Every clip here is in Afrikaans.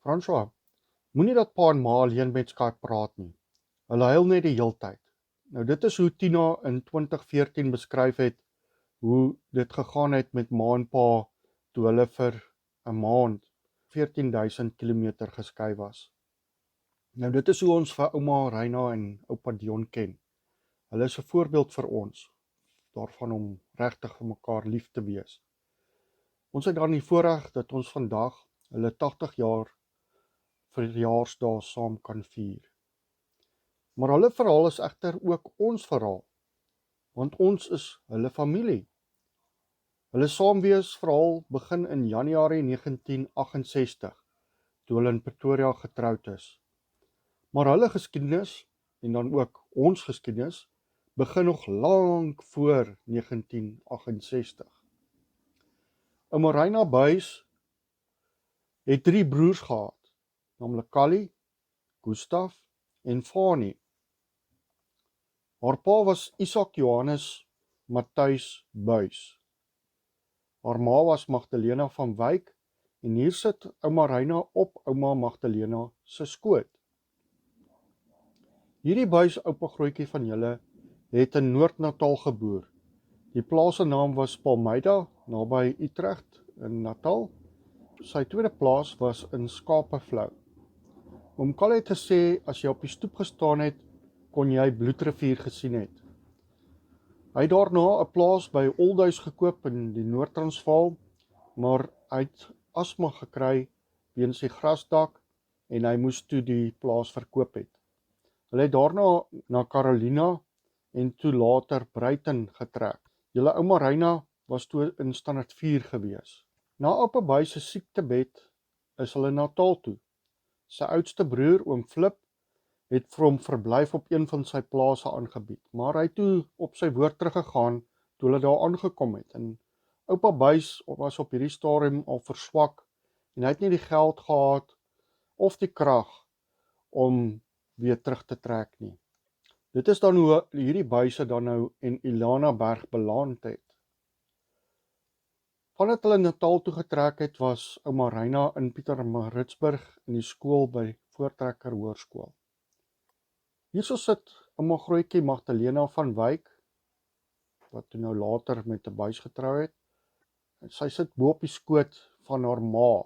François, moenie dat pa en ma alleen met Skype praat nie. Hulle huil net die heeltyd. Nou dit is hoe Tina in 2014 beskryf het, hoe dit gegaan het met ma en pa, toe hulle vir 'n maand 14.000 kilometer geskei was. Nou dit is hoe ons vir ouma Reina en oupa Dion ken. Hulle is 'n voorbeeld vir ons, daarvan om regtig vir mekaar lief te wees. Ons het dan die voorreg dat ons vandag hulle 80 jaar verjaarsdae saam kan vier. Maar hulle verhaal is egter ook ons verhaal, want ons is hulle familie. Hulle saamwees verhaal begin in Januarie 1968, toe hulle in Pretoria getroud is. Maar hulle geskiedenis, en dan ook ons geskiedenis, begin nog lank voor 1968. Ouma Reina Buys het 3 broers gehad, naamlik Callie, Gustaf en Fanie. Haar pa was Isak Johannes Matthys Buys. Haar ma was Magdalena van Wyk en hier sit ouma Reina op ouma Magdalena se skoot. Hierdie Buys oupa grootjie van julle het in Noord-Natal geboer. Die plaas se naam was Palmyra, naby Utrecht in Natal. Sy tweede plaas was in Skapevlou. Oom Kal het gesê, as jy op die stoep gestaan het, kon jy Bloedrivier gesien het. Hy het daarna 'n plaas by Oldhuis gekoop in die Noord-Transvaal, maar hy het asma gekry weens die grasdak en hy moes toe die plaas verkoop het. Hulle het daarna na Carolina en toe later Bruiten getrek. Julle ouma Reina was toe in standaard 4 gewees. Na oupa Buys se siektebed is hulle Natal toe. Sy oudste broer, oom Flip, het vir hom verblyf op een van sy plase aangebied, maar hy het toe op sy woord teruggegaan toe hulle daar aangekom het. En oupa Buys was op hierdie stadium al verswak en hy het nie die geld gehad of die krag om weer terug te trek nie. Dit is dan hoe hierdie Buyse dan nou en Ilana Berg beland het. Vandat hulle Natal toe getrek het, was ouma Reina in Pietermaritzburg in die skool by Voortrekker Hoërskool. Hierso sit ouma grootjie Magdalena van Wyk, wat toe nou later met 'n Buys getrou het. Sy sit bo op die skoot van haar ma.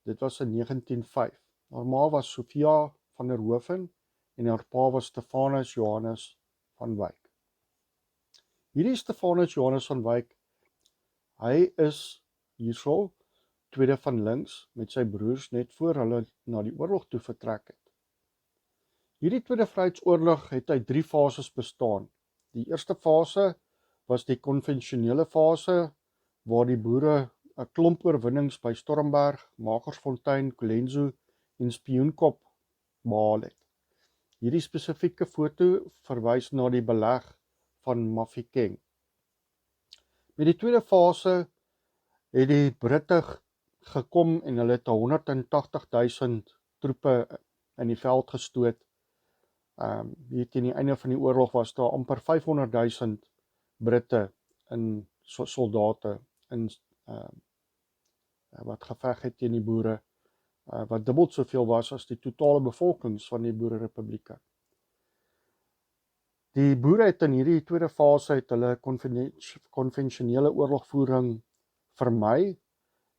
Dit was in 1905. Haar ma was Sofia van der Hoeven en haar pa was Stefanus Johannes van Wyk. Hierdie Stefanus Johannes van Wyk, hy is hierso, tweede van links, met sy broers net voor hulle na die oorlog toe vertrek het. Hierdie Tweede Vryheidsoorlog het uit 3 fases bestaan. Die eerste fase was die konvensionele fase, waar die boere 'n klomp oorwinnings by Stormberg, Magersfontein, Colenso en Spioenkop behaal het. Hierdie spesifieke foto verwys na die beleg van Mafeking. Met die tweede fase het die Britte gekom en hulle het 180.000 troepe in die veld gestoot. Hier teen die einde van die oorlog was daar amper 500.000 Britte in soldate in wat geveg het teen die boere, wat dubbel soveel was as die totale bevolkings van die boererepublieke. Die boere het in hierdie tweede fase het hulle konvensionele oorlogvoering vermy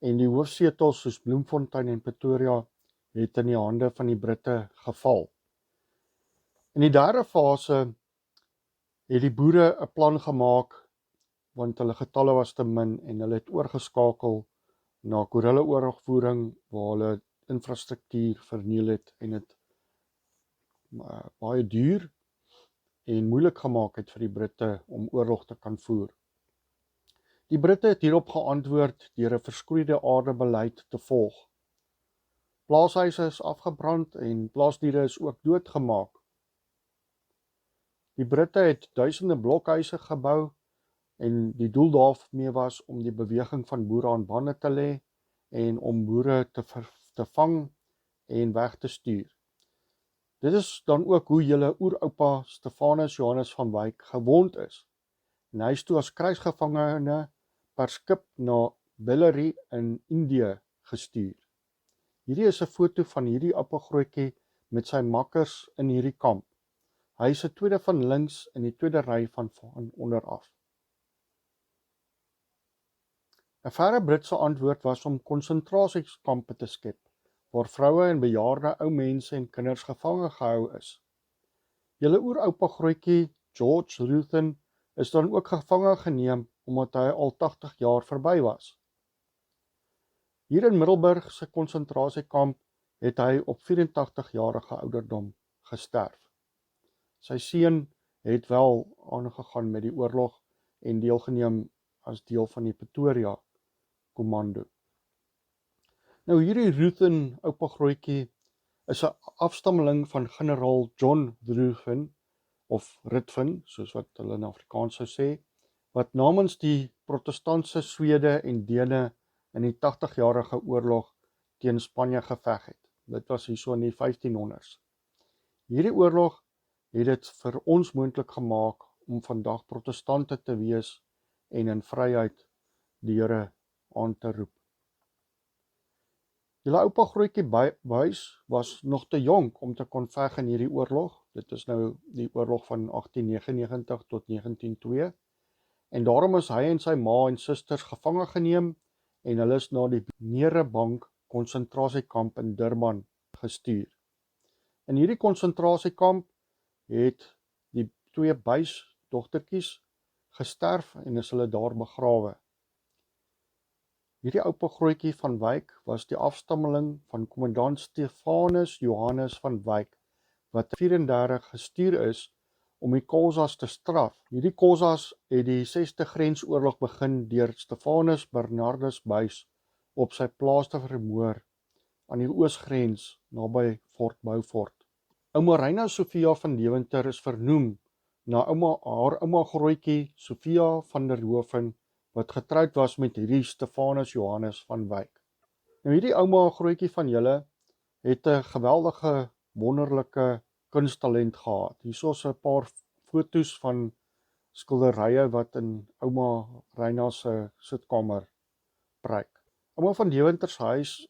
en die hoofsetels soos Bloemfontein en Pretoria het in die hande van die Britte geval. In die derde fase het die boere 'n plan gemaak, want hulle getalle was te min en hulle het oorgeskakel na guerrilla-oorlogvoering waar hulle infrastruktuur verniel het en dit baie duur en moeilik gemaak het vir die Britte om oorlog te kan voer. Die Britte het hierop geantwoord deur 'n verskroeide aarde beleid te volg. Plaashuise is afgebrand en plaasdiere is ook doodgemaak. Die Britte het duisende blokhuise gebou en die doel daarmee was om die beweging van boere aan bande te lê en om boere te vang en weg te stuur. Dit is dan ook hoe julle oeroupa Stefanus Johannes van Wyk gewond is. En hy is toe as krygsgevangene per skip na Bellary in Indië gestuur. Hierdie is 'n foto van hierdie oupagrootjie met sy makkers in hierdie kamp. Hy is 'n tweede van links in die tweede ry van onderaf. 'n Verre Britse antwoord was om konsentrasiekampe te skep, waar vroue en bejaarde ou mense en kinders gevange gehou is. Julle oeroupagrootjie George Ruthven is dan ook gevange geneem omdat hy al 80 jaar verby was. Hier in Middelburg se konsentrasiekamp het hy op 84-jarige ouderdom gesterf. Sy seun het wel aangegaan met die oorlog en deelgeneem as deel van die Pretoria Kommando. Nou hierdie Ruthven oupagrootjie is 'n afstammeling van generaal John Ruthven of Ruthven, soos wat hulle in Afrikaans sou sê, wat namens die protestantse Swede en Dene in die 80-jarige oorlog teen Spanje geveg het. Dit was hierso in die 1500s. Hierdie oorlog het dit vir ons moontlik gemaak om vandag protestante te wees en in vryheid die Here aan te roep. Julle oupagrootjie Buys was nog te jonk om te kon veg in hierdie oorlog. Dit is nou die oorlog van 1899 tot 1902. En daarom is hy en sy ma en susters gevange geneem en hulle is na die Merebank konsentrasiekamp in Durban gestuur. In hierdie konsentrasiekamp het die twee Buys dogtertjies gesterf en is hulle daar begrawe. Hierdie oupagrootjie van Wyk was die afstammeling van kommandant Stefanus Johannes van Wyk, wat 34 gestuur is om die Khoisas te straf. Hierdie Khoisas het die 6de grensoorlog begin deur Stefanus Bernardus Buys op sy plaas te vermoor aan die oosgrens naby Fort Beaufort. Ouma Reina Sofia van Deventer is vernoem na haar ouma grootjie Sofia van der Hoeven, wat getroud was met hierdie Stefanus Johannes van Wyk. Nou hierdie ouma grootjie van julle het 'n geweldige, wonderlike kunsttalent gehad. Hierso is 'n paar foto's van skilderye wat in ouma Reina se sitkamer pryk. Ouma van Deventer se huis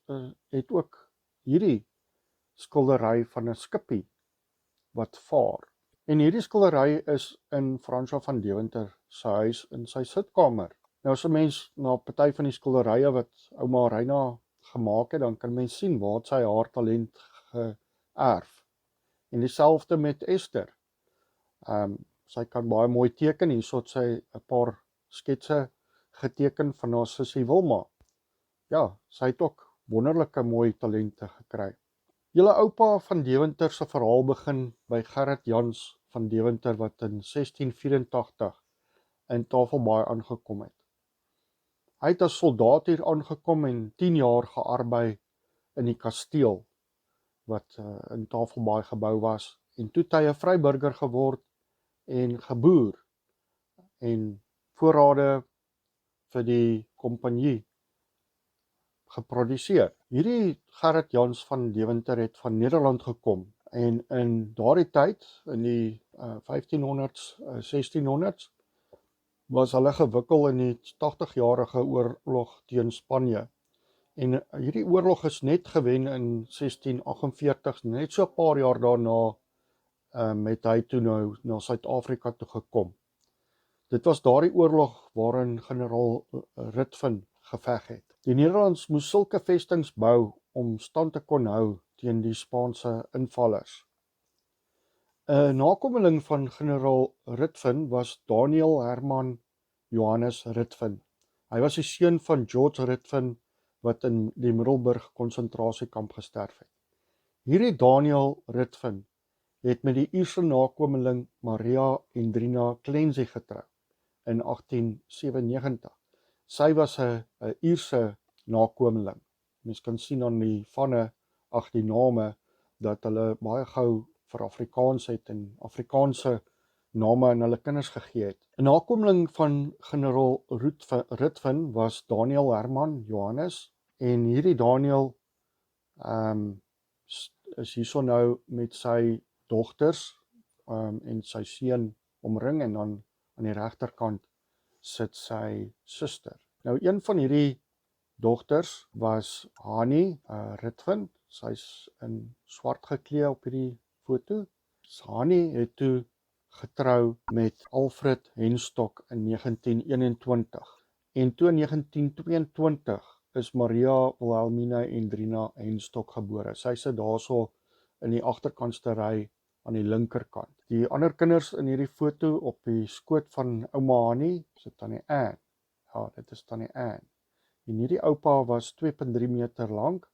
het ook hierdie skildery van 'n skippie wat vaar. En hierdie skildery is in François van Deventer se huis in sy sitkamer. Nou as 'n mens na party van die skilderye wat ouma Reina gemaak het, dan kan mens sien waar sy haar talent geërf. En dieselfde met Esther. Sy kan baie mooi teken. Hierso het sy 'n paar sketse geteken van haar sussie Wilma. Ja, sy het ook wonderlike mooi talente gekry. Julle oupa van Deventer se verhaal begin by Gerrit Jans van Deventer wat in 1684 in Tafelbaai aangekom het. Hy het as soldaat hier aangekom en 10 jaar gearbei in die kasteel wat in Tafelbaai gebou was, en toe het hy 'n vryburger geword en geboer en voorrade vir die kompanjie geproduseer. Hierdie Gerrit Jans van Deventer het van Nederland gekom en in daardie tyd, in die 1500s, 1600s, was hulle gewikkel in die 80-jarige oorlog teen Spanje. En hierdie oorlog is net gewen in 1648, net so 'n paar jaar daarna het hy toe nou na Suid-Afrika toe gekom. Dit was daardie oorlog waarin generaal Ruthven geveg het. Die Nederlands moes sulke vestings bou om stand te kon hou teen die Spaanse invallers. 'n Nakomeling van generaal Ruthven was Daniel Herman Johannes Ruthven. Hy was die seun van George Ruthven wat in die Middelburg konsentrasiekamp gesterf het. Hierdie Daniel Ruthven het met die Ierse nakomeling Maria Hendrina Clancy getrou in 1897. Sy was 'n Ierse nakomeling. Mens kan sien aan die vanne, die name, dat hulle baie gou vir Afrikaans het en Afrikaanse name aan hulle kinders gegee het. 'n Nakomeling van generaal Ruthven was Daniel Herman Johannes, en hierdie Daniel is hierso nou met sy dogters en sy seun omring, en dan aan die regterkant sit sy suster. Nou een van hierdie dogters was Hani Ritvind, sy's in swart geklee op hierdie foto. Hani het toe getrou met Alfred Henstok in 1921. En toe in 1922 is Maria Wilhelmina Hendrina Henstok gebore. Sy sit daarso in die agterkantste ry aan die linkerkant. Die ander kinders in hierdie foto op die skoot van ouma Hani, sit Tannie Ann. Ja, dit is Tannie Ann. En hierdie oupa was 2.3 meter lank,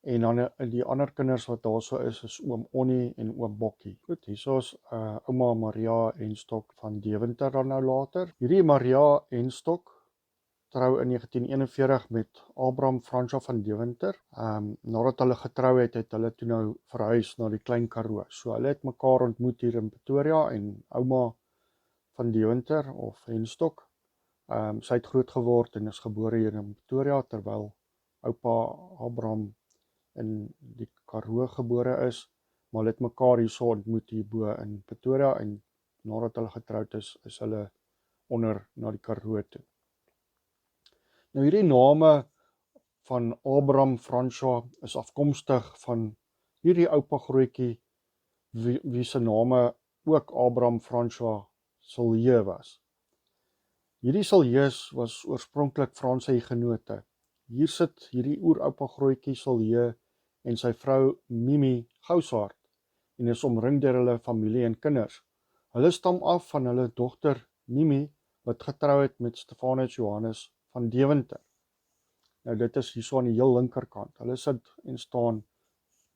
en dan die ander kinders wat daarso is oom Onnie en oom Bokkie. Goed, hierso is ouma Maria Henstok van Deventer dan nou later. Hierdie Maria Henstok trou in 1941 met Abraham Fransja van Deventer. Nadat hulle getrou het hulle toe nou verhuis na die Klein Karoo. So hulle het mekaar ontmoet hier in Pretoria, en ouma van Deventer of Henstok, sy het groot geword en is gebore hier in Pretoria, terwyl oupa Abraham in die Karoo gebore is, maar hulle het mekaar hierso ontmoet hierbo in Pretoria, en nadat hulle getroud is hulle onder na die Karoo toe. Nou hierdie name van Abraham Fransja is afkomstig van hierdie oupa grootjie wie se name ook Abraham Fransja Silje was. Hierdie Siljes was oorspronklik Franse hugenote. Hier sit hierdie oeroupa grootjie Silje en sy vrou Mimi Gousaard en is omring deur hulle familie en kinders. Hulle stam af van hulle dogter Mimi wat getrou het met Stefanus Johannes van Deventer. Nou dit is hierso aan die heel linkerkant. Hulle sit en staan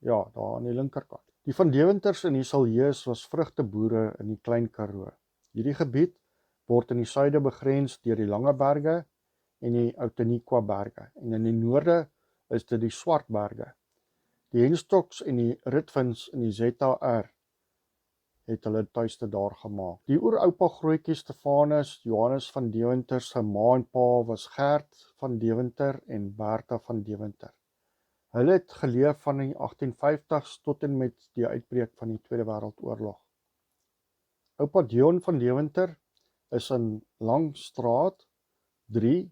ja, daar aan die linkerkant. Die van Deventers en die Siljes was vrugteboere in die Klein Karoo. Hierdie gebied word in die suide begrens deur die Lange Berge en die Outeniqua Berge, en in die noorde is dit die Swart Berge. Die Henstoks en die Ritvinds in die ZR het hulle tuiste daar gemaak. Die oeroupa grootjie Stefanus Johannes van Deventer se ma en pa was Gert van Deventer en Bertha van Deventer. Hulle het geleef van die 1850s tot en met die uitbreek van die Tweede Wêreldoorlog. Oupa Dion van Deventer is in Langstraat 3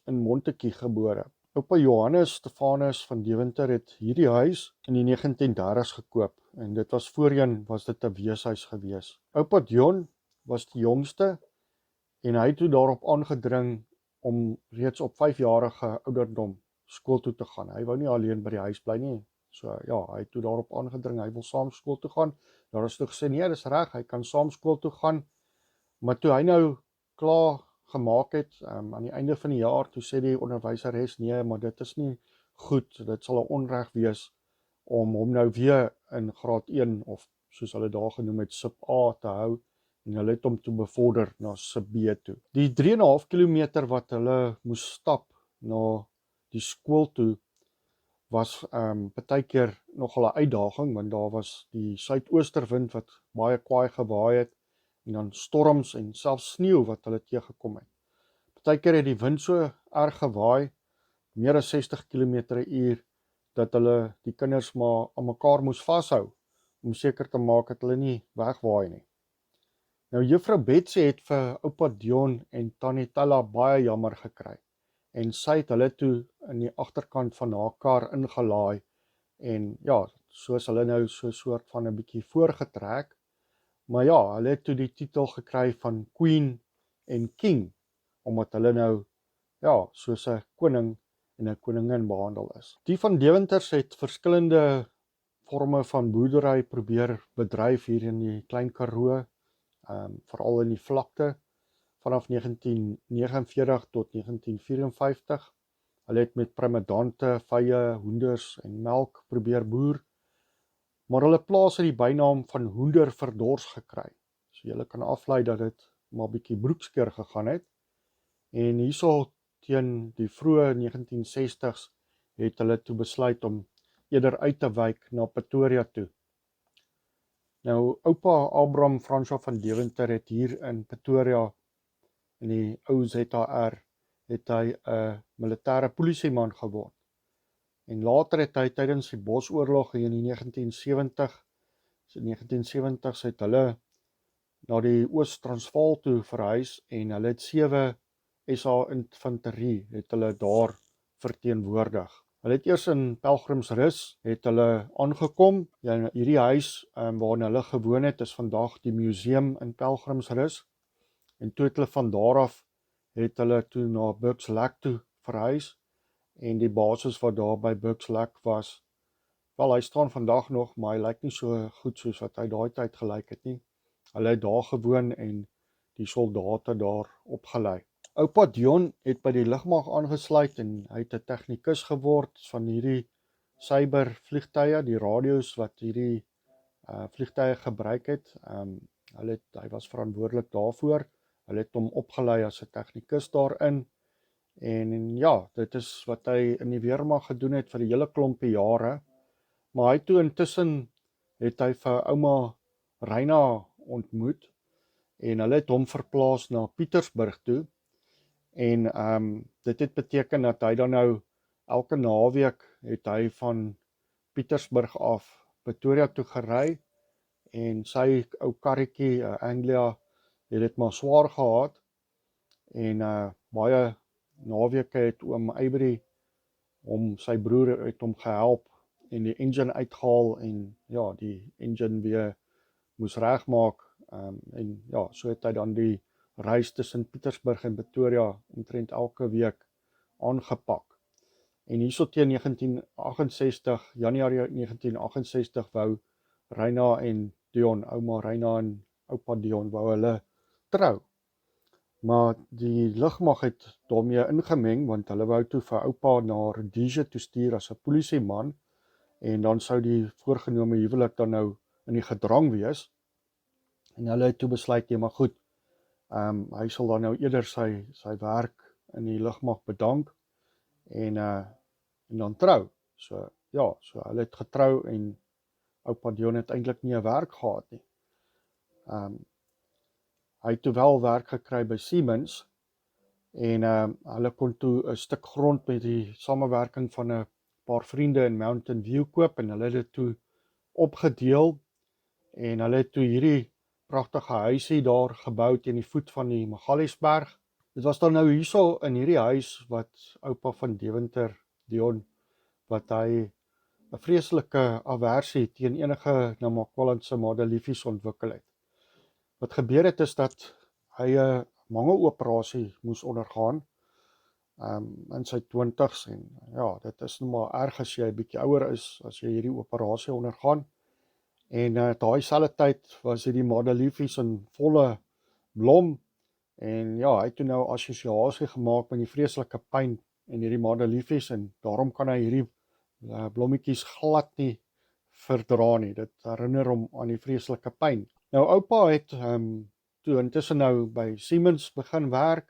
in Montetjie gebore. Oupa Johannes Stefanus van Deventer het hierdie huis in die 1930s gekoop, en dit was voorheen was dit 'n weeshuis gewees. Oupa Dion was die jongste, en hy het toe daarop aangedring om reeds op 5-jarige ouderdom skool toe te gaan. Hy wou nie alleen by die huis bly nie. So ja, hy het toe daarop aangedring, hy wil saam skool toe gaan. Daar is toe gesê, nee, dis reg, hy kan saam skool toe gaan. Maar toe hy nou klaar gemaak het, aan die einde van die jaar, toe sê die onderwyseres, nee, maar dit is nie goed, dit sal 'n onreg wees om hom nou weer in graad 1, of soos hulle daar genoem het, sub A te hou, en hulle het hom toe bevorder na sub B toe. Die 3,5 kilometer wat hulle moes stap na die skool toe, was partykeer nogal 'n uitdaging, want daar was die suidoosterwind wat baie kwaai gewaai het, en dan storms en selfs sneeu wat hulle teëgekom het. Partykeer het die wind so erg gewaai, meer as 60 km/h, dat hulle die kinders maar aan mekaar moes vashou, om seker te maak dat hulle nie wegwaai nie. Nou juffrou Betsy het vir oupa Dion en tannie Tella baie jammer gekry, en sy het hulle toe in die agterkant van haar kar ingelaai, en ja, soos hulle nou so soort van 'n bietjie voorgetrek, maar ja, hulle het toe die titel gekry van Queen en King, omdat hulle nou, ja, soos 'n koning en 'n koningin behandel is. Die van Deventers het verskillende forme van boerdery probeer bedryf hier in die Klein Karoo, veral in die vlakte, vanaf 1949 tot 1954. Hulle het met primedante, vye, hoenders en melk probeer boer, maar hulle plaas het die bynaam van hoender verdors gekry. So julle kan aflei dat dit maar bietjie broekskeer gegaan het, en hierso teen die vroeë 1960s het hulle toe besluit om eerder uit te wyk na Pretoria toe. Nou, oupa Abraham Fransja van Deventer het hier in Pretoria, in die ou ZR, het hy 'n militêre polisieman geword. En later het hy tydens die Bosoorlog in die 1970s het hulle na die Oos-Transvaal toe verhuis, en hulle het 7 SA infanterie het hulle daar verteenwoordig. Hulle het eers in Pelgrimsrus het hulle aangekom. Ja, hierdie huis waarin hulle gewoon het, is vandag die museum in Pelgrimsrus. En toe het hulle van daar af het hulle toe na Bucks-Lac toe verhuis. En die basis wat daar by Bucks-Lac was, wel, hy staan vandag nog, maar hy lyk nie so goed soos wat hy daai tyd gelyk het nie. Hulle het daar gewoon en die soldate daar opgelei. Oupa Dion het by die lugmag aangesluit en hy het 'n tegnikus geword van hierdie cyber vliegtuie, die radio's wat hierdie vliegtuie gebruik het. Hy was verantwoordelik daarvoor. Hulle het hom opgelei as 'n tegnikus daarin. En ja, dit is wat hy in die weermag gedoen het vir die hele klompie jare. Maar hy toe intussen het hy vir ouma Reina ontmoet en hulle het hom verplaas na Pietersburg toe. En dit het beteken dat hy dan nou elke naweek het hy van Pietersburg af Pretoria toe gery en sy ou karretjie Anglia het dit maar swaar gehad en baie naweke het oom Eybury sy broer het hom gehelp en die engine uitgehaal en ja, die engine weer moes regmaak en ja, so het hy dan die reis tussen Pietersburg en Pretoria omtrent elke week aangepak. En hierso teen 1968, Januarie 1968 wou Reina en Dion, ouma Reina en oupa Dion wou hulle trou. Maar die lugmag het daarmee ingemeng want hulle wou toe vir oupa na Rhodesia toe stuur as 'n polisieman en dan sou die voorgenome huwelik dan nou in die gedrang wees. En hulle het toe besluit, ja maar goed, hy sal dan nou eerder sy werk in die lugmag bedank en dan trou. So ja, so hulle het getrou en oupa Dion het eintlik nie 'n werk gehad nie. Hy het toe wel werk gekry by Siemens en hulle kon toe 'n stuk grond met die samewerking van 'n paar vriende in Mountain View koop en hulle het dit toe opgedeel en hulle het toe hierdie pragtige huisie daar gebou teen die voet van die Magaliesberg. Dit was dan nou hierso in hierdie huis wat oupa van Deventer, Dion, wat hy 'n vreeslike aversie teen enige Namakwalandse Madeliefies ontwikkel het. Wat gebeur het is dat hy 'n mangeloperasie moes ondergaan in sy 20's en ja, dit is nou maar erg as jy 'n bietjie ouer is as jy hierdie operasie ondergaan. En daai selfde tyd was hierdie Madeliefies in volle blom en ja, hy het toe nou assosiasie gemaak met die vreeslike pyn en hierdie Madeliefies en daarom kan hy hierdie blommetjies glad nie verdra nie. Dit herinner hom aan die vreeslike pyn. Nou oupa het toe intussen nou by Siemens begin werk.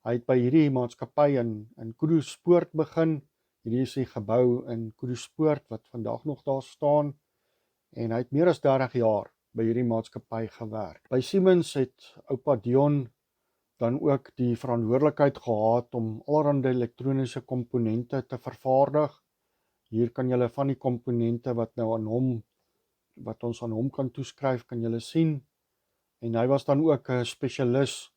Hy het by hierdie maatskappy in Koedoespoort begin. Hierdie is die gebou in Koedoespoort wat vandag nog daar staan. En hy het meer as 30 jaar by hierdie maatskappy gewerk. By Siemens het oupa Dion dan ook die verantwoordelikheid gehad om allerlei elektroniese komponente te vervaardig. Hier kan julle van die komponente wat ons aan hom kan toeskryf, kan julle sien. En hy was dan ook 'n spesialis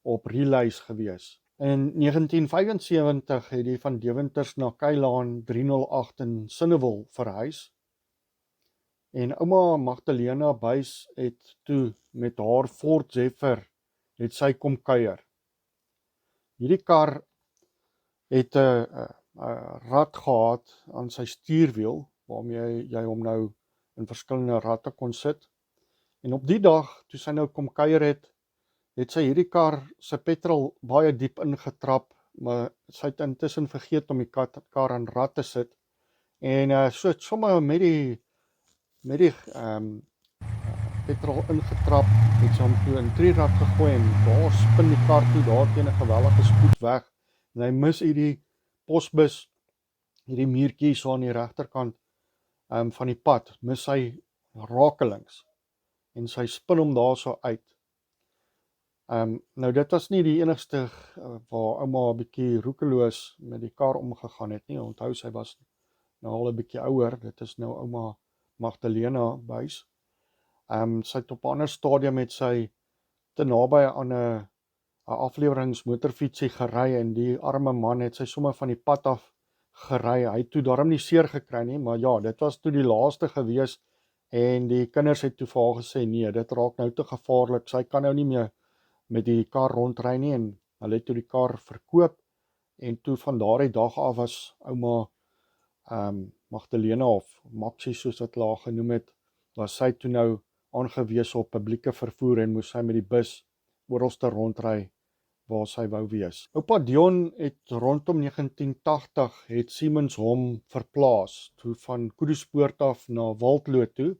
op relays gewees. In 1975 het die van Deventers na Kylaan 308 in Sinnewil verhuis. En ouma Magdalena Buys het toe met haar Ford Zephyr het sy kom kuier. Hierdie kar het 'n rad gehad aan sy stuurwiel, waarmee jy hom nou in verskillende ratte kon sit. En op die dag, toe sy nou kom kuier het sy hierdie kar sy petrol baie diep ingetrap, maar sy het intussen vergeet om die kar aan rad te sit. En so het sommer met die petrol ingetrap, het sy hom toe in 3-rad gegooi en daar spin die kar toe daar teen 'n geweldige spoed weg. En hy mis hierdie posbus, hierdie muurtjie so aan die regterkant van die pad, mis hy rakelings en sy spin hom daar so uit. Nou dit was nie die enigste waar ouma 'n bietjie roekeloos met die kar omgegaan het nie. Onthou sy was nou al 'n bietjie ouer, dit is nou ouma Magdalena Buys. Sy het op 'n ander stadium met sy te naby aan 'n afleweringsmotorfietsie gery en die arme man het sy sommer van die pad af gery. Hy het toe daarom nie seer gekry nie, maar ja, dit was toe die laaste gewees en die kinders het toe vir haar gesê, nee, dit raak nou te gevaarlik, sy kan nou nie meer met die kar rondry nie en hulle het toe die kar verkoop en toe van daardie dag af was ouma Magdalena of Maxie soos wat hulle haar genoem het, was sy toe nou aangewese op publieke vervoer en moes sy met die bus oralste rondry waar sy wou wees. Oupa Dion het rondom 1980 het Siemens hom verplaas toe van Koedespoort af na Waldlo toe.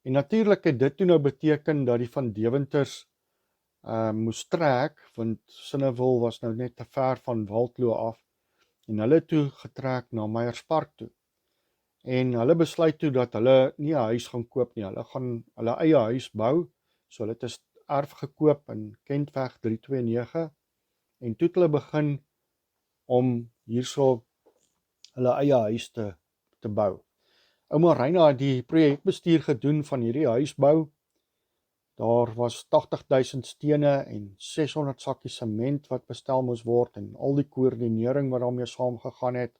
En natuurlik het dit toe nou beteken dat die van Deventers moes trek, want Sinnewil was nou net te ver van Waldlo af en hulle toe getrek na Meyerspark toe. En hulle besluit toe dat hulle nie 'n huis gaan koop nie, hulle gaan hulle eie huis bou. So hulle het 'n erf gekoop in Kentweg 329 en toe het hulle begin om hierso hulle eie huis te bou. Ouma Reina het die projekbestuur gedoen van hierdie huisbou. Daar was 80.000 stene en 600 sakkies sement wat bestel moes word en al die koördinering wat daarmee saamgegaan het.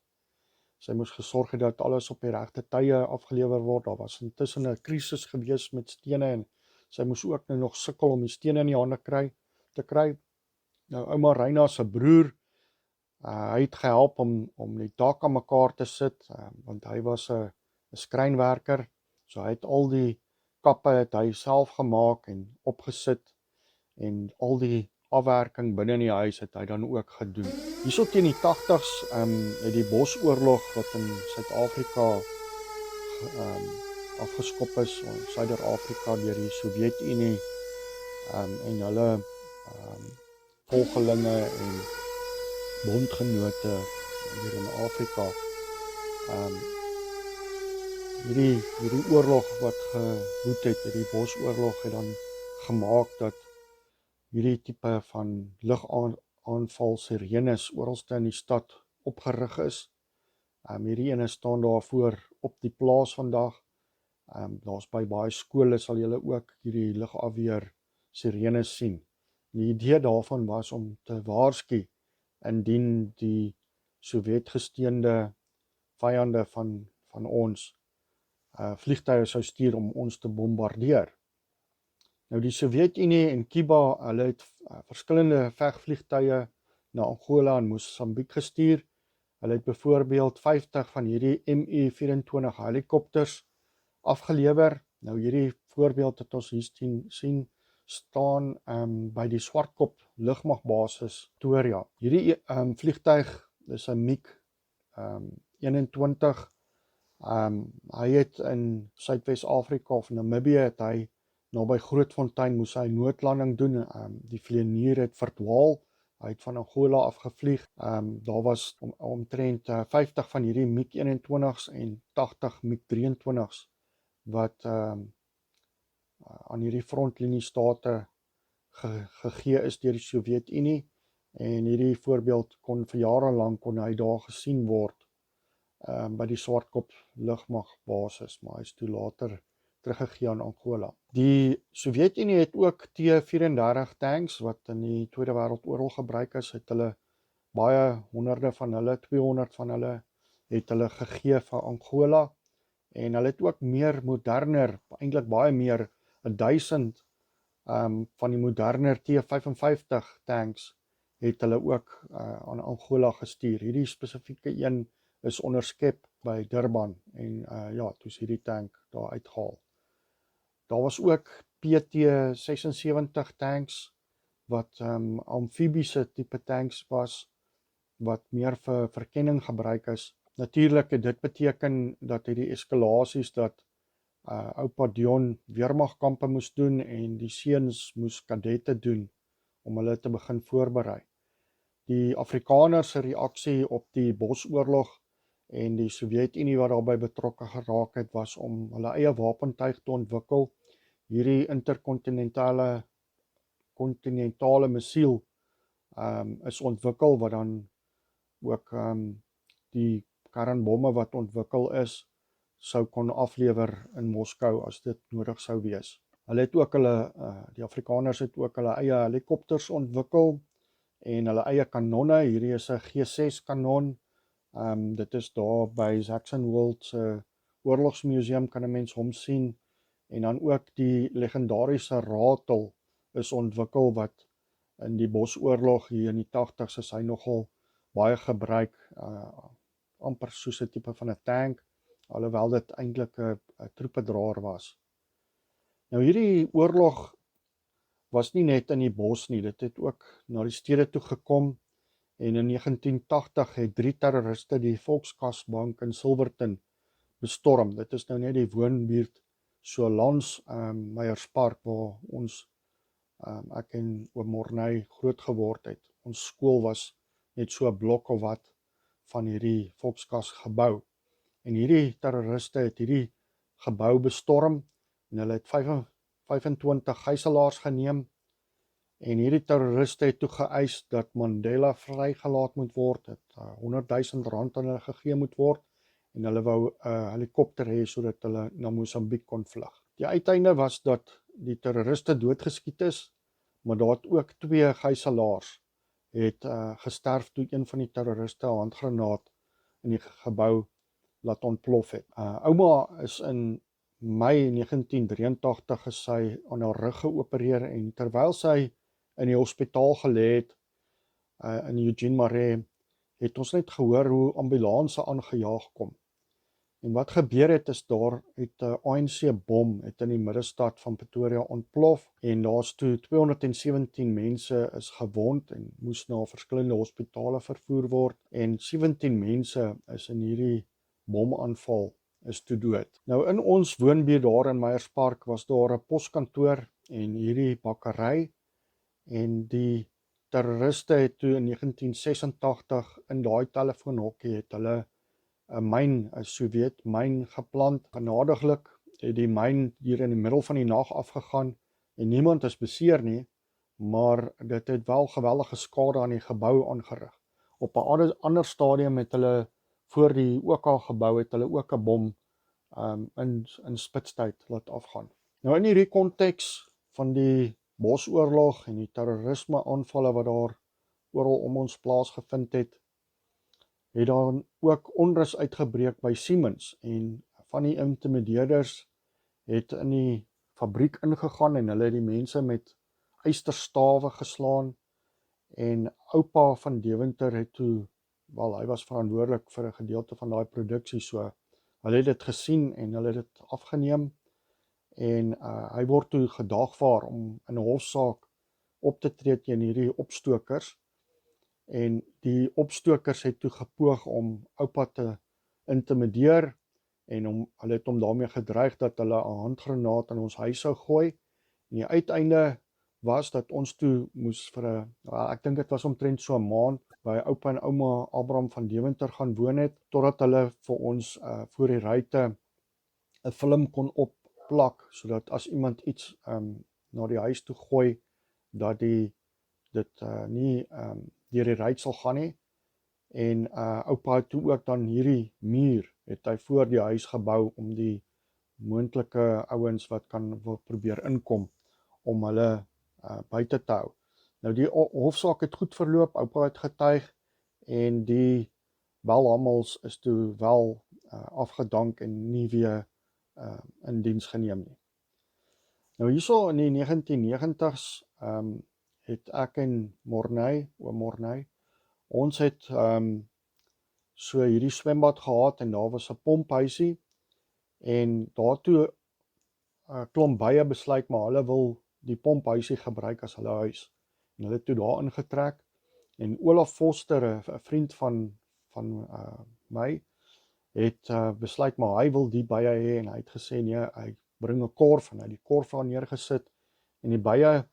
Sy moes gesorg het dat alles op die regte tye afgelewer word. Daar was intussen 'n krisis gewees met stene en sy moes ook nou nog sukkel om die stene in die hande te kry. Nou ouma Reina se broer, hy het gehelp om die dak aan mekaar te sit, want hy was 'n skrynwerker. So hy het al die kappe het hy self gemaak en opgesit en al die afwerking binne in die huis het hy dan ook gedoen. Hierso teen die 80s het die Bosoorlog wat in Suid-Afrika afgeskop is, Suider-Afrika deur die Sowjetunie en hulle volgelinge en bondgenote hier in Afrika. Hierdie oorlog wat gewoed het, die Bosoorlog het dan gemaak dat hierdie tipe van lugaanval sirenes oralste in die stad opgerig is. Hierdie ene staan daar voor op die plaas vandag. Daar's by baie skole sal julle ook hierdie lugafweer sirenes sien. Die idee daarvan was om te waarsku indien die Sowjetgesteunde vyande van ons vliegtuie sou stuur om ons te bombardeer. Nou die Sowjetunie en Cuba, hulle het verskillende vegvliegtuie na Angola en Mosambiek gestuur. Hulle het byvoorbeeld 50 van hierdie MU-24 helikopters afgelewer. Nou hierdie voorbeeld het ons hier sien staan by die Swartkop lugmagbasis Pretoria. Hierdie vliegtuig is 'n MiG-21. Hy het in Suidwes-Afrika of Namibië het hy naby Grootfontein moes hy noodlanding doen. Die vlieënier het verdwaal. Hy het van Angola afgevlieg. Daar was omtrent 50 van hierdie MiG-21's en 80 MiG-23's wat aan hierdie frontliniestate gegee is deur die Sowjetunie en hierdie voorbeeld kon vir jare lank kon hy daar gesien word by die Swartkop lugmagbasis, maar hy is toe later teruggegee aan Angola. Die Sowjetunie het ook T-34 tanks wat in die Tweede Wêreldoorlog gebruik is, het hulle baie honderde van hulle, 200 van hulle het hulle gegee vir Angola en hulle het ook meer moderner, eintlik baie meer 1000 van die moderner T-55 tanks het hulle ook aan Angola gestuur. Hierdie spesifieke een is onderskep by Durban en toe is hierdie tank daar uitgehaal. Daar was ook PT-76 tanks wat amfibiese tipe tanks was wat meer vir verkenning gebruik is. Natuurlik het dit beteken dat hierdie eskalasies dat oupa Dion weermagkampe moes doen en die seuns moes kadette doen om hulle te begin voorberei. Die Afrikaners se reaksie op die Bosoorlog en die Sowjetunie wat daarbey betrokke geraak het was om hulle eie wapentuig te ontwikkel. Hierdie interkontinentale missiel is ontwikkel wat dan ook die kernbomme wat ontwikkel is sou kon aflewer in Moskou as dit nodig sou wees. Hulle het ook die Afrikaners het ook hulle eie helikopters ontwikkel en hulle eie kanonne. Hierdie is 'n G6 kanon Dit is daar by Saxonwold se oorlogsmuseum kan 'n mens hom sien, en dan ook die legendariese ratel is ontwikkel wat in die Bosoorlog hier in die 80's is hy nogal baie gebruik, amper soos 'n tipe van 'n tank, alhoewel dit eintlik 'n troepedraer was. Nou hierdie oorlog was nie net in die bos nie, dit het ook na die stede toe gekom, en in 1980 het 3 terroriste die Volkskasbank in Silverton bestorm. Dit is nou net die woonbuurt so langs Meyerspark waar ons ek en oom Morney groot geword het. Ons skool was net so 'n blok of wat van hierdie Volkskas gebou. En hierdie terroriste het hierdie gebou bestorm en hulle het 25 gijslaers geneem, en hierdie terroriste het toe geëis dat Mandela vrygelaat moet word, het R100,000 aan hulle gegee moet word, en hulle wou 'n helikopter hê sodat hulle na Mosambiek kon vlug. Die uiteinde was dat die terroriste doodgeskiet is, maar daar het ook 2 gijslaers het gesterf toe een van die terroriste 'n handgranaat in die gebou laat ontplof het. Ouma is in Mei 1983 is sy aan haar rug geopereer, en terwyl sy in die hospitaal gelê het in Eugene Marais, het ons net gehoor hoe ambulanse aangejaag kom. En wat gebeur het is daar het 'n ANC bom het in die middestad van Pretoria ontplof, en daar's toe 217 mense is gewond en moes na verskillende hospitale vervoer word, en 17 mense is in hierdie bomaanval is toe dood. Nou in ons woonbuurt daar in Meyerspark was daar 'n poskantoor en hierdie bakkery, en die terroriste het toe in 1986 in daai telefoonhokkie het hulle 'n Sowjet myn geplant. Genadiglik het die myn hier in die middel van die nag afgegaan en niemand is beseer nie, maar dit het wel geweldige skade aan die gebou aangerig. Op 'n ander stadium het hulle voor die OK gebou het hulle ook 'n bom in spitstyd laat afgaan. Nou in hierdie konteks van die Bosoorlog en die terrorisme aanvalle wat daar oral om ons plaasgevind het daar ook onrus uitgebreek by Siemens, en van die intimideerders het in die fabriek ingegaan en hulle het die mense met ysterstawe geslaan, en oupa van Deventer het toe, wel hy was verantwoordelik vir 'n gedeelte van daai produksie, so hulle het dit gesien en hulle het dit afgeneem, en hy word toe gedagvaar om in 'n hofsaak op te tree teen hierdie opstokers, en die opstokers het toe gepoog om oupa te intimideer, en hulle het hom daarmee gedreig dat hulle 'n handgranaat in ons huis sou gooi, en die uiteinde was dat ons toe moes vir ek dink dit was omtrent so 'n maand by oupa en ouma Abraham van Deventer gaan woon het, totdat hulle vir ons voor die ruite 'n film kon opplak, sodat as iemand iets na die huis toe gooi, dat dit nie deur die ruit sal gaan nie. En oupa het toe ook dan hierdie muur het hy voor die huis gebou om die moontlike ouens wat wil probeer inkom om hulle buite te hou. Nou die hofsaak het goed verloop, oupa het getuig, en die Belhamels is toe wel afgedank en nie weer in diens geneem nie. Nou hierso in die 1990s het ek en oom Morney, ons het so hierdie swembad gehad, en daar was 'n pomphuisie, en daartoe klomp baie besluit, maar hulle wil die pomphuisie gebruik as hulle huis, en hulle het toe daar ingetrek, en Olaf Foster, 'n vriend van my, het besluit, maar hy wil die baie hê, en hy het gesê, nee, hy bring 'n korf, en hy het die korf daar neergesit, en die baie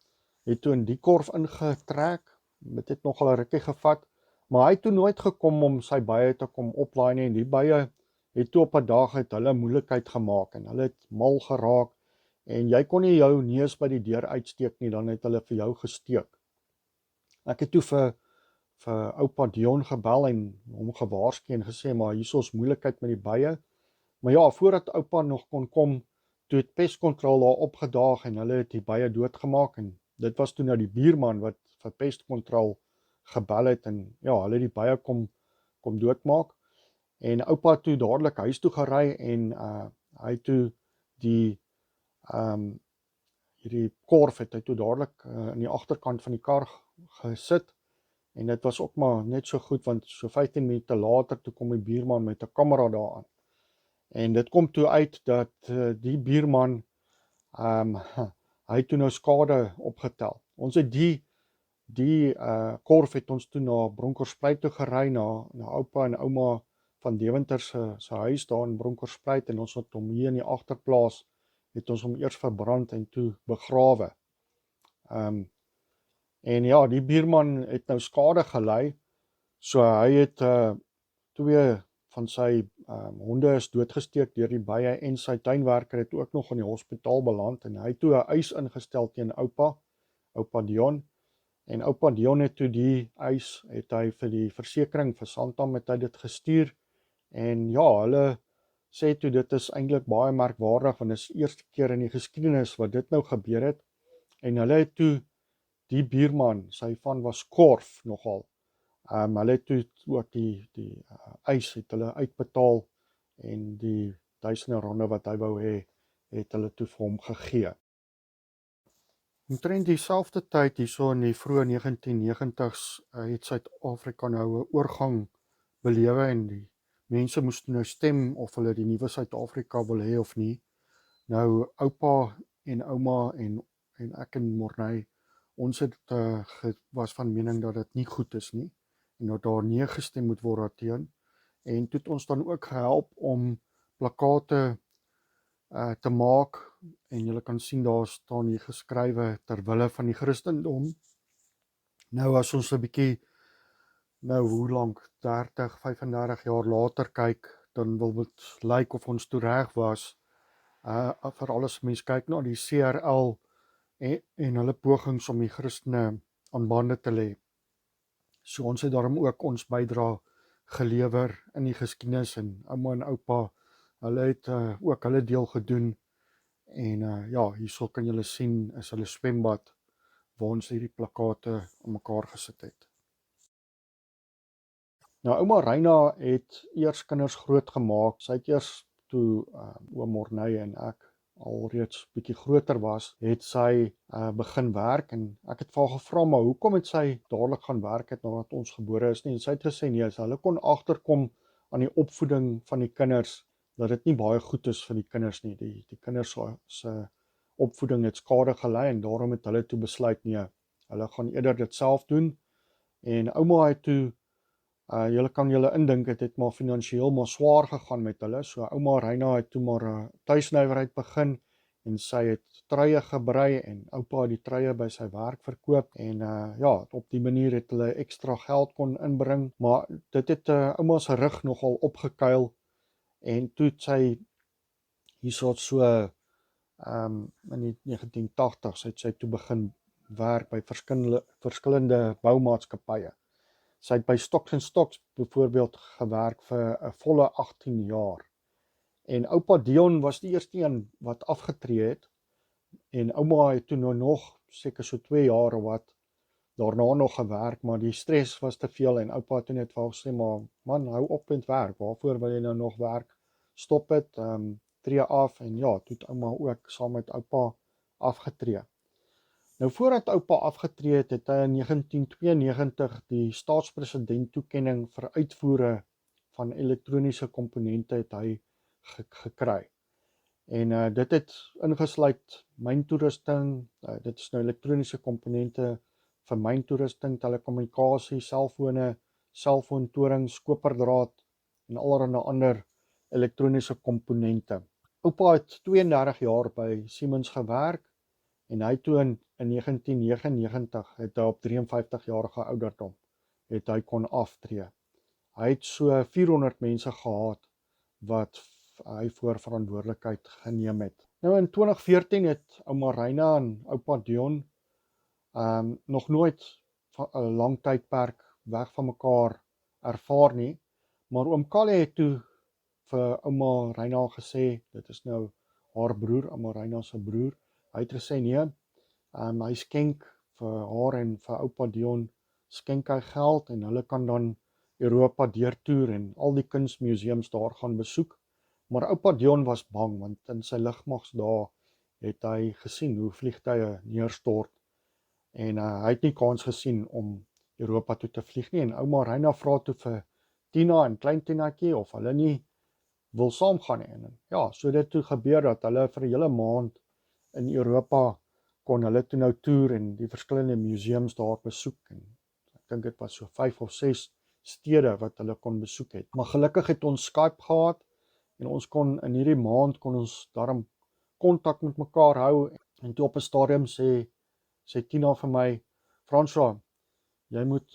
het toe in die korf ingetrek, dit het nogal 'n rukkie gevat, maar hy het toe nooit gekom om sy baie te kom oplaai nie, en die baie het toe op 'n dag het hulle moeilikheid gemaak, en hulle het mal geraak, en jy kon nie jou neus by die deur uitsteek nie, dan het hulle vir jou gesteek. Ek het toe vir oupa Dion gebel en hom gewaarsku en gesê, maar hier is moeilikheid met die baie, maar ja, voordat oupa nog kon kom, toe het pestkontrole daar opgedaag, en hulle het die baie doodgemaak, en dit was toe nou die buurman wat vir pestkontrole gebel het, en ja, hulle die baie kom doodmaak. En oupa het toe dadelik huis toe gery en hy het toe die hierdie korf het hy toe dadelik in die agterkant van die kar gesit. En dit was ook maar net so goed, want so 15 minute later toe kom die buurman met 'n kamera daaraan. En dit kom toe uit dat die buurman hy het toe nou skade opgetel. Ons het die korf het ons toe na Bronkhorstspruit toe gery, na oupa en ouma van Deventer se huis daar in Bronkhorstspruit, en ons het hom hier in die agterplaas het ons hom eers verbrand en toe begrawe. En ja, die buurman het nou skade gely, so hy het 2 van sy honde is doodgesteek deur die bye, en sy tuinwerker het ook nog in die hospitaal beland, en hy het toe 'n eis ingestel teen oupa Dion, en oupa Dion het toe die eis, het hy vir die versekering vir Santam het hy dit gestuur, en ja, hulle sê toe dit is eintlik baie merkwaardig, want dit is die eerste keer in die geskiedenis wat dit nou gebeur het, en hulle het toe die buurman, sy van was korf nogal, hulle het toe ook die eis het hulle uitbetaal, en die duisende rande wat hy wou hê, het hulle toe vir hom gegee. Omtrent dieselfde tyd, hierso in die vroeë 1990s, het Suid-Afrika nou 'n oorgang belewe, en die mense moes nou stem of hulle die nuwe Suid-Afrika wil hê of nie. Nou oupa en ouma en ek en Morney, ons het was van mening dat dit nie goed is nie, en dat daar nee gestem moet word daarteen, en toe het ons dan ook gehelp om plakate te maak, en julle kan sien daar staan hier geskrywe ter wille van die Christendom. Nou as ons 'n bietjie, nou hoe lank, 30, 35 jaar later kyk, dan wil dit lyk of ons toe reg was, veral as mens kyk na die CRL en hulle pogings om die Christene aan bande te lê. So ons het daarom ook ons bydra gelewer in die geskiedenis, en ouma en oupa, hulle het ook hulle deel gedoen, en ja, hierso kan julle sien is hulle swembad waar ons hierdie plakate aan mekaar gesit het. Nou ouma Reina het eers kinders groot gemaak. Sy het eers toe oom Morney en ek alreeds bietjie groter was, het sy begin werk, en ek het vir haar gevra, maar hoekom het sy dadelik gaan werk het nadat ons gebore is nie? En sy het gesê nee, hulle kon agterkom aan die opvoeding van die kinders, dat dit nie baie goed is vir die kinders nie. Die kinders se opvoeding het skade gely, en daarom het hulle toe besluit nee, hulle gaan eerder dit self doen. En ouma het toe julle kan julle indink, het maar finansiëel maar swaar gegaan met hulle, so ouma Reina het toe maar 'n tuisnywerheid begin, en sy het truie gebrei, en oupa het die truie by sy werk verkoop, en ja, op die manier het hulle ekstra geld kon inbring, maar dit het ouma se rug nogal opgekuil, en toe het sy hierso so in die 1980s het sy toe begin werk by verskillende boumaatskappye. Sy het by Stocks & Stocks byvoorbeeld gewerk vir 'n volle 18 jaar. En oupa Dion was die eerste een wat afgetree het, en ouma het toe nog seker so 2 jaar of wat daarna nog gewerk, maar die stres was te veel, en oupa het toe net vir haar gesê, maar man, hou op met werk, waarvoor wil jy nou nog werk? Stop dit, tree af, en ja, toe het ouma ook saam met oupa afgetree. Nou voordat oupa afgetree het, het hy in 1992 die staatspresident toekenning vir uitvoere van elektroniese komponente het hy gekry. En dit het ingesluit myntoerusting, dit is nou elektroniese komponente vir myntoerusting, telekommunikasie, selfone, selfoontorings, koperdraad en allerlei ander elektroniese komponente. Oupa het 32 jaar by Siemens gewerk, en hy toe in 1999 het hy op 53 jarige ouderdom het hy kon aftree. Hy het so 400 mense gehad wat hy voor verantwoordelikheid geneem het. Nou in 2014 het ouma Reina en oupa Dion nog nooit 'n lang tydperk weg van mekaar ervaar nie, maar oom Kalle het toe vir ouma Reina gesê, dit is nou haar broer, ouma Reina se broer, hy het gesê nee, hy skenk vir haar en vir oupa Dion, skenk hy geld, en hulle kan dan Europa deurtoer en al die kunsmuseums daar gaan besoek. Maar oupa Dion was bang, want in sy lugmagsdae het hy gesien hoe vliegtuie neerstort en hy het nie kans gesien om Europa toe te vlieg nie. En ouma Reina vra toe vir Tina en klein Tinaatjie of hulle nie wil saamgaan nie. En ja, so dit toe gebeur dat hulle vir 'n hele maand in Europa kon hulle toe nou toer en die verskillende museums daar besoek. En ek dink dit was so 5 of 6 stede wat hulle kon besoek het. Maar gelukkig het ons Skype gehad en ons kon in hierdie maand kon ons daarom kontak met mekaar hou. En toe op 'n stadium sê Tina vir my, François, jy moet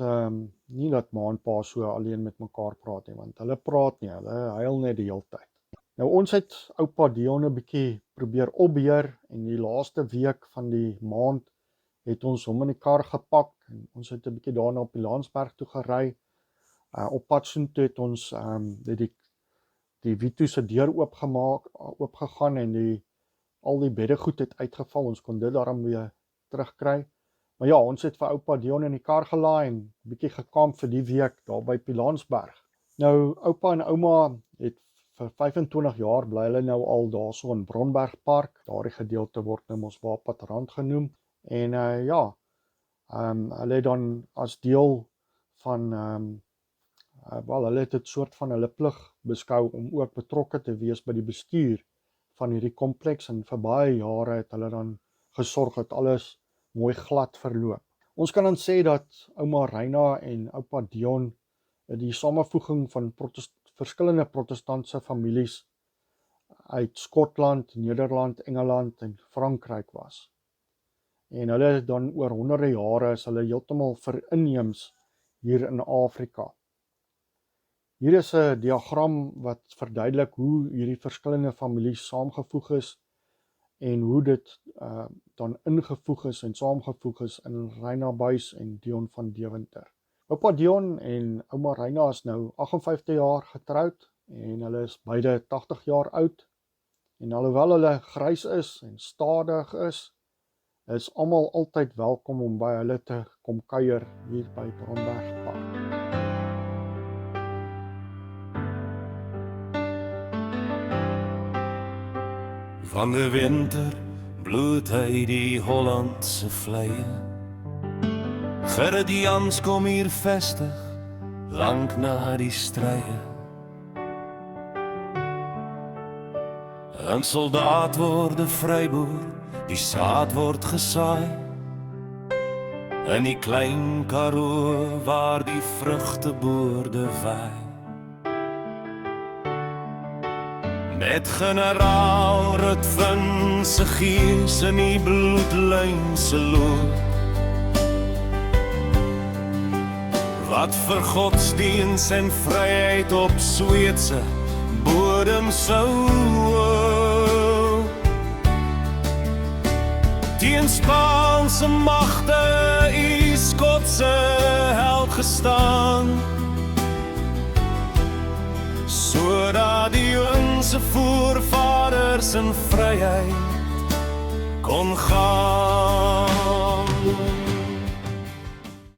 nie dat ma en pa so alleen met mekaar praat nie, want hulle praat nie, hulle huil net die hele tyd. Nou ons het oupa Dion 'n bietjie probeer opbeheer en die laaste week van die maand het ons hom in die kar gepak en ons het 'n bietjie daarna op die Landsberg toe gery. Op pad soontoe het ons die Vito se deur oopgegaan en al die beddegoed het uitgeval. Ons kon dit daarom weer terugkry. Maar ja, ons het vir oupa Dion in die kar gelaai en bietjie gekamp vir die week daar by Pilansberg. Nou, oupa en ouma het vir 25 jaar bly hulle nou al daarso in Bronberg Park. Daardie gedeelte word nou mos Waapatrand genoem. En hulle het dan as deel van hulle het dit soort van hulle plig beskou om ook betrokke te wees by die bestuur van hierdie kompleks en vir baie jare het hulle dan gesorg dat alles mooi glad verloop. Ons kan dan sê dat ouma Reina en oupa Dion die samevoeging van verskillende protestantse families uit Skotland, Nederland, Engeland en Frankryk was. En hulle het dan oor honderde jare is hulle heeltemal verinneems hier in Afrika. Hier is 'n diagram wat verduidelik hoe hierdie verskillende families saamgevoeg is en hoe dit dan ingevoeg is en saamgevoeg is in Reina Buys en Dion van Deventer. Oupa Dion en ouma Reina is nou 58 jaar getroud en hulle is beide 80 jaar oud. En alhoewel hulle grys is en stadig is almal altyd welkom om by hulle te kom kuier hier by Bronberg Park. Van de winter bloeit hy die Hollandse vleie. Gerrit kom hier vestig, lang na die strye. 'n soldaat word 'n vryboer, die saad word gesaai. In die klein Karoo waar die vrugteboorde waai. Met generaal Rutvin se gees in die bloedlyn se loop. Wat vir godsdiens en vryheid op Sweedse bodem sou teen Spaanse magte die Skotse held gestaan, sodat die onze voorvaders in vryheid kon gaan.